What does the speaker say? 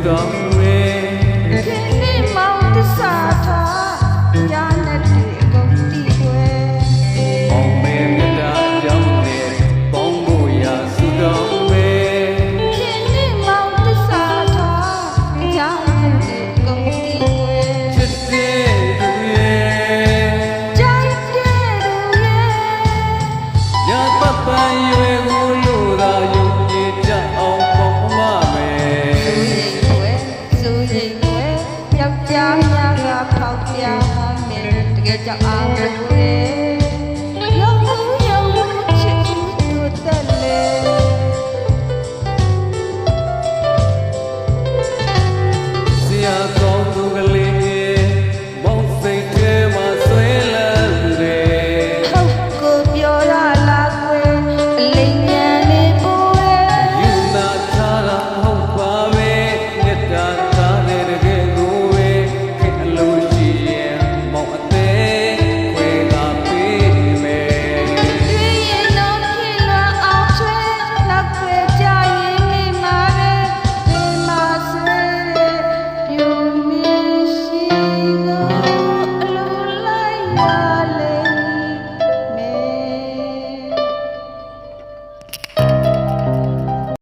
ကောင်းတွေခင်းနေမောင်တစ္ဆာထားညာနဲ့ဒီအကုန်တီးွယ်မောင်မဲမြတ်တာအကြောင်းတွေပေါင်းဖို့ရာစုတောင်းပဲခင်းနေမောင်တစ္ဆာထားညာနဲ့ဒီအကုန်တီးွယ်ချစ်တဲ့သူရဲ့ကြိုက်တဲ့သူရဲ့ရပတ်ပန်းရွယ်ကိုလို့သာယုံကြည်ကြအောင်ပေါင်းမမယ်သူရင်ွယ်ယောက်ျားများကပေါက်ပြားမယ်တကယ်ကြောက်အားမလို့